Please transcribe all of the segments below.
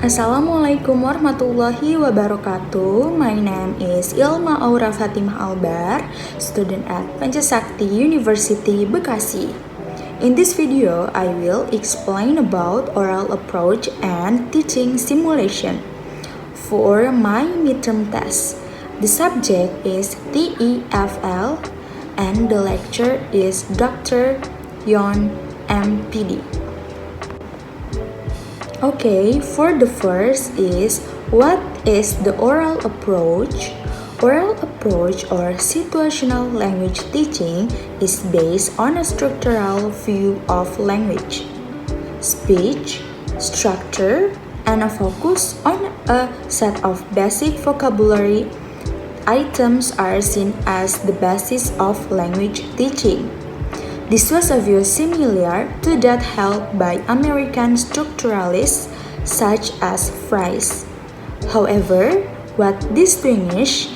Assalamualaikum warahmatullahi wabarakatuh. My name is Ilma Fatimah Albar, student at Pancasakti University, Bekasi. In this video, I will explain about oral approach and teaching simulation. For my midterm test, the subject is TEFL and the lecturer is Dr. Yon M.Pd. Okay, for the first is, what is the oral approach? Oral approach or situational language teaching is based on a structural view of language, speech, structure, and a focus on a set of basic vocabulary items are seen as the basis of language teaching. This was a view similar to that held by American structuralists such as Fries. However, what distinguishes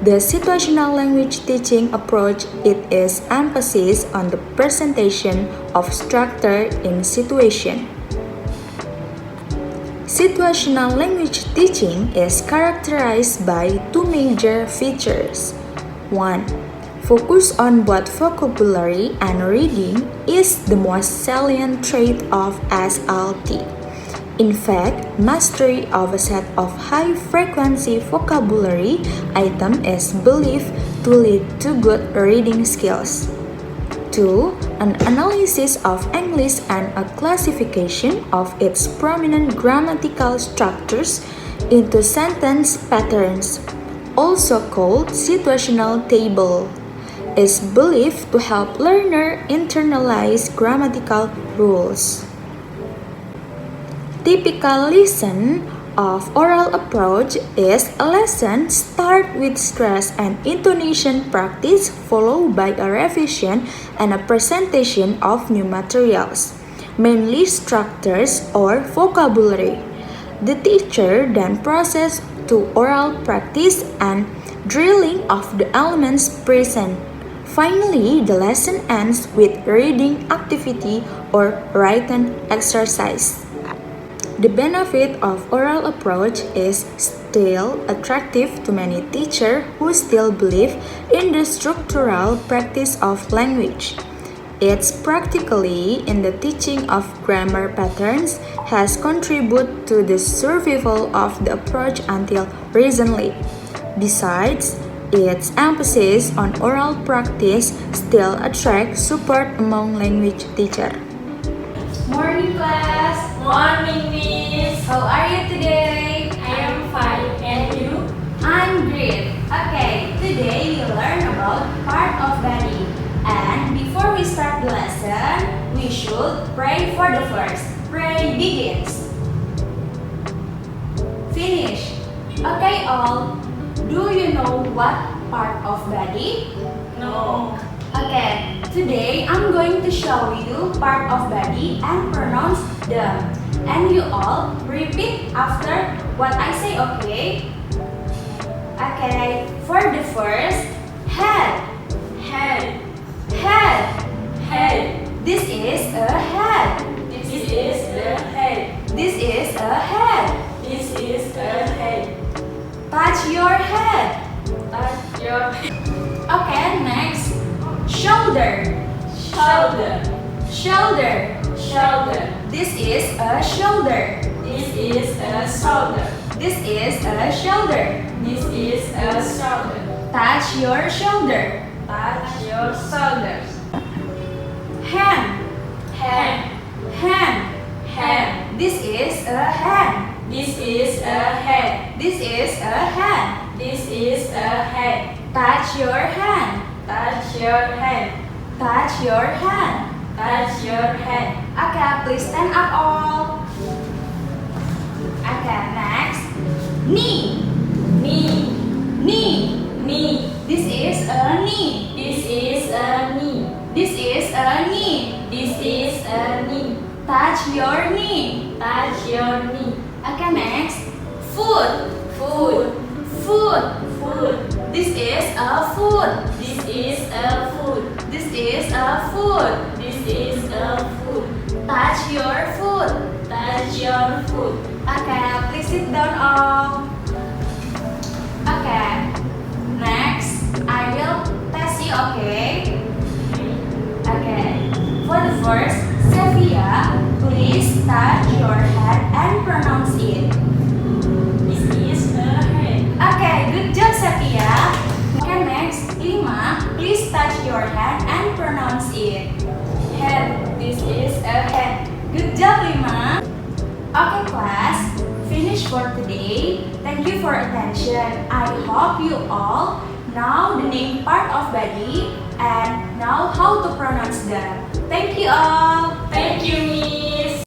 the situational language teaching approach it is emphasis on the presentation of structure in situation. Situational language teaching is characterized by two major features. 1. Focus on both vocabulary and reading is the most salient trait of SLT. In fact, mastery of a set of high-frequency vocabulary items is believed to lead to good reading skills. 2. An analysis of English and a classification of its prominent grammatical structures into sentence patterns, also called situational table, is believed to help learner internalize grammatical rules. Typical lesson of oral approach is a lesson start with stress and intonation practice followed by a revision and a presentation of new materials, mainly structures or vocabulary. The teacher then proceeds to oral practice and drilling of the elements present. Finally, the lesson ends with reading activity or written exercise. The benefit of oral approach is still attractive to many teachers who still believe in the structural practice of language. It's practically in the teaching of grammar patterns has contributed to the survival of the approach until recently. Besides, its emphasis on oral practice still attracts support among language teachers. Morning class! Morning, Miss! How are you today? I am fine, and you? I'm great. Okay, today we learn about part of body. And before we start the lesson, we should pray for the first. Pray begins. Finish. Okay all, do you know what part of body? No. Okay, today I'm going to show you part of body and pronounce them. And you all repeat after what I say, okay? Okay, for the first, head. Head. Head. Head. This is a head. This is the head. This is a head. This is a head. Touch your head. Touch your head. Okay, next. Shoulder. Shoulder. Shoulder. Shoulder. This is a shoulder. This is a shoulder. This is a shoulder. This is a shoulder. Touch your shoulder. Touch your shoulders. Hand. Hand. Hand. Hand. This is a hand. This is a head. This is a hand. This is a head. Touch your hand. Touch your hand. Touch your hand. Touch your hand. Okay, please stand up all. Okay, next. Knee. Knee. Knee. Knee. This is a knee. This is a knee. This is a knee. This is a knee. Touch your knee. Touch your knee. Okay, next. Foot. Foot. Foot. Foot. This is a foot. This is a foot. This is a foot. This is a foot. Touch your foot. Touch Touch your foot. Okay, please sit down all. Okay, next I will test you, okay? Okay, for the first, Sevilla, please touch your head and pronounce it. This is a head. Okay, good job, Sevilla. Okay, next, Ilma, please touch your head and pronounce it. Head, this is a head. Good job, Ilma. Okay, class, finish for today. Thank you for attention. I hope you all know the name part of body and know how to pronounce them. Thank you all. Thank you, Miss.